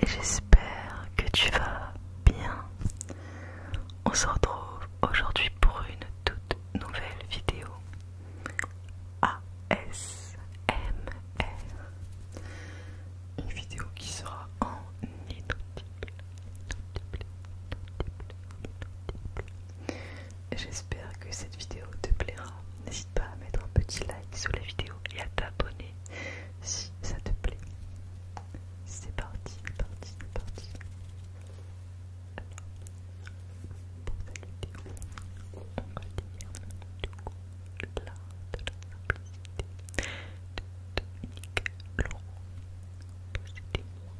j'espère que tu vas bien. On se retrouve aujourd'hui pour une toute nouvelle vidéo ASMR. Une vidéo qui sera en inaudible. J'espère que cette vidéo te plaira. N'hésite pas à mettre un petit like sur la vidéo et à t'abonner si ça te plaît. C'est parti, c'est parti, c'est parti. Pour cette vidéo, on va lire du coup l'art de la simplicité de Dominique Laurent. Possédez-moi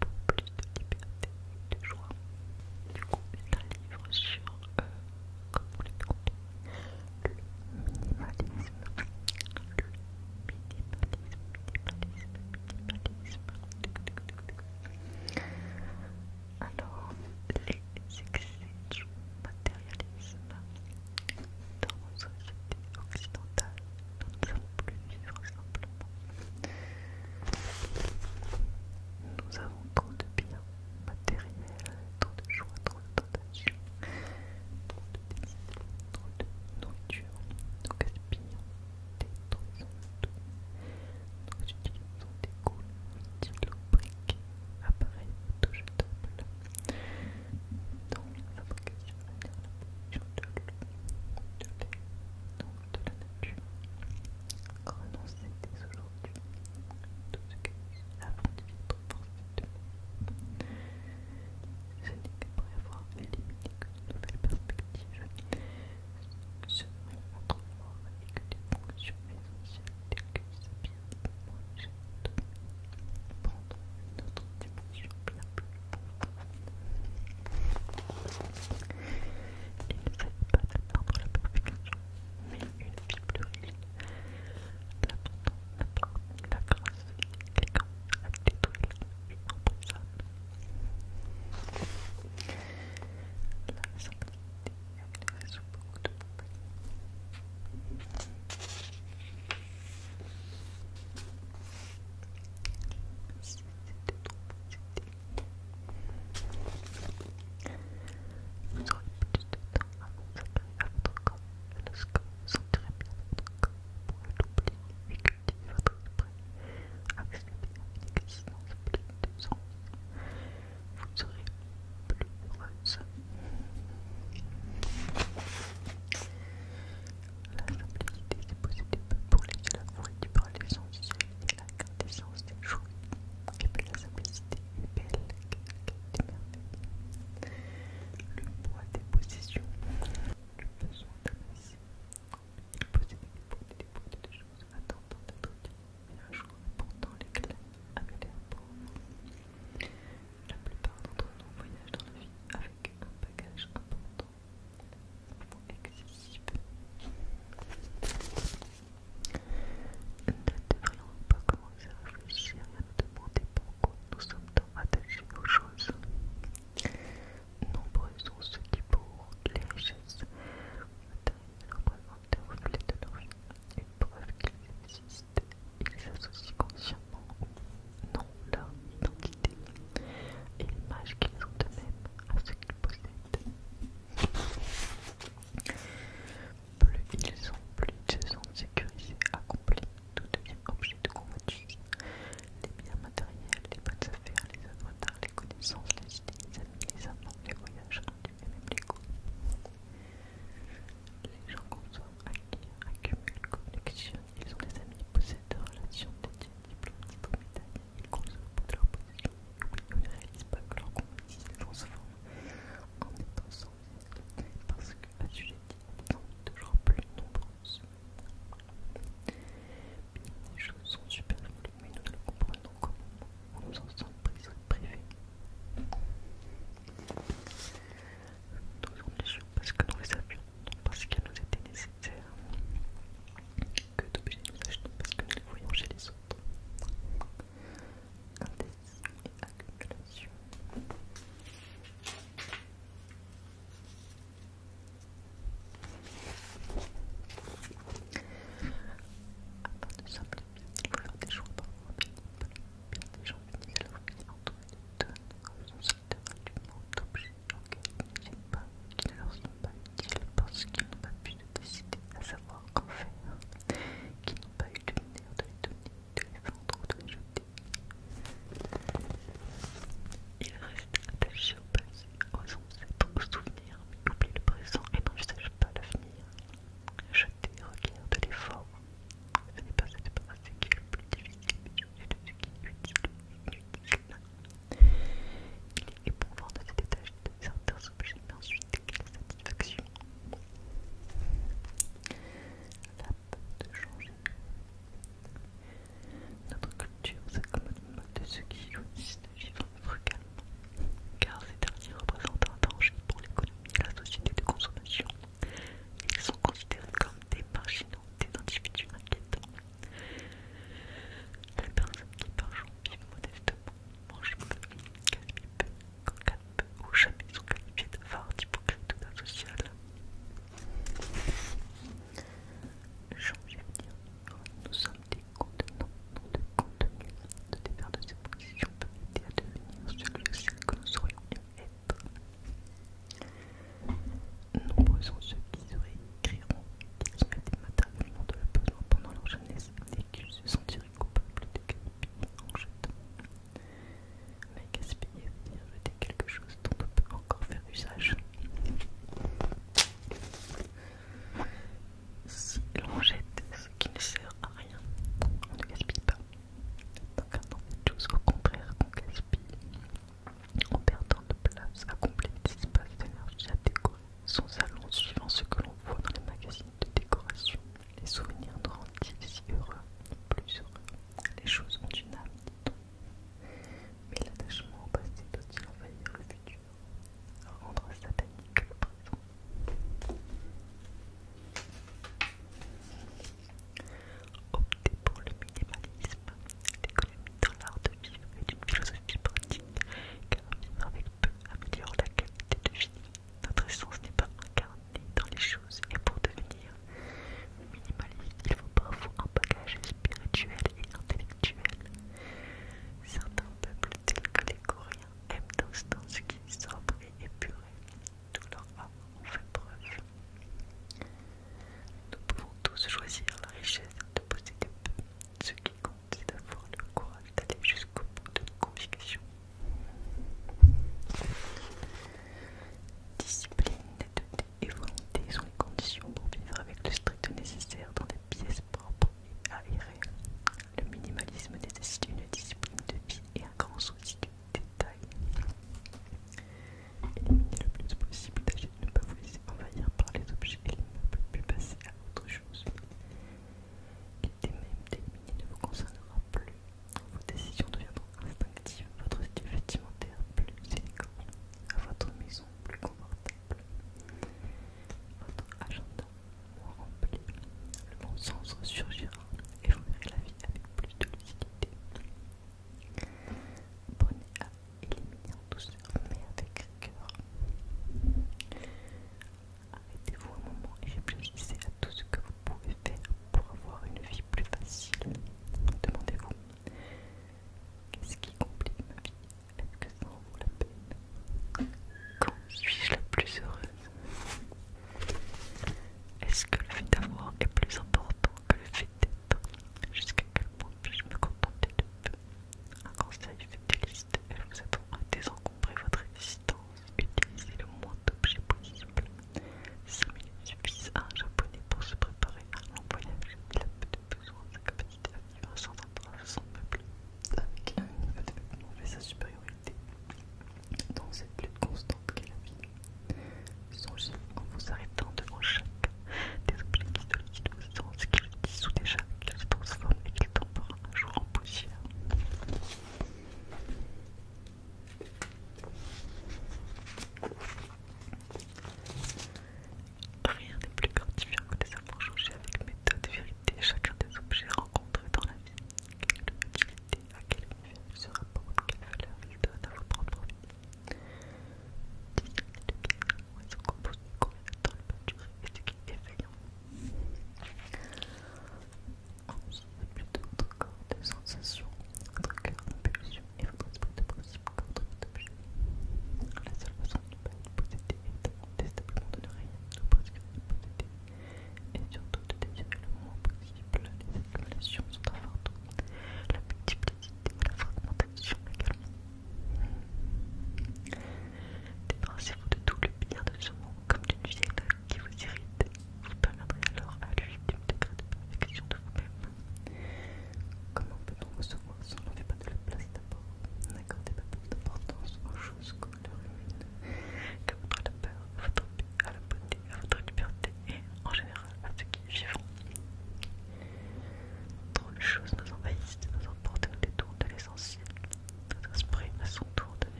pour plus de liberté et de joie. Du coup, c'est un livre sur, comme vous l'avez compris, le minimalisme. Alors, les excès du matérialisme dans nos sociétés occidentales, nous ne savons plus vivre simplement. Nous avons trop de biens matériels, trop de choix, trop de tentations, trop de décisions, trop de nourriture, nous gaspillons, détruisons tout. Nous utilisons des couleurs, stylos, briquets, appareils auto-jetables dans la fabrication de la production de l'eau, de l'air, donc de la nature. Renoncer dès aujourd'hui tout ce qui avant d'y être forcé de ce n'est qu'après avoir éliminé que de nouvelles perspectives se feront entrevoir et que des fonctions essentielles telles que s'habiller, manger, dormir, prendre une autre dimension bien plus profonde. Il ne s'agit pas d'atteindre la perfection, mais une vie plus riche. L'abondance, la grâce, l'élégance, la détruire l'inemprisable. La simplicité résout beaucoup de problèmes. Si c'était trop possédé, vous aurez plus de temps à consacrer à votre corps. Lorsque vous sentirez bien votre corps, vous pourrez l'oublier et cultiver votre esprit. Accéder à une existence pleine de sens. Vous serez plus heureuse. La simplicité, c'est posséder peu pour laisser la folie par l'essentiel et la quintessence des choses. Et puis la simplicité est belle, quelle merveille. Le poids des possessions, le besoin d'amasser. Il possédait des beautés de choses attendant d'être utilisées, mais un jour apportant l'éclat avait l'air pauvre. La plupart d'entre nous voyagent dans la vie avec un bagage important, parfois excessif. Ne devrions-nous pas commencer à réfléchir et à nous demander pourquoi nous sommes tant attachés aux choses? Nombreux sont ceux qui, pour les richesses matérielles, représentent des reflets de leur vie, une preuve qu'ils existent. Ils associent consciemment ou non leur identité et l'image qu'ils ont d'eux-mêmes à ce qu'ils possèdent. Plus ils sont, plus ils se sentent sécurisés, accomplis, tout devient objet de convoitise. Les biens matériels, les bonnes affaires, les œuvres d'art, les connaissances,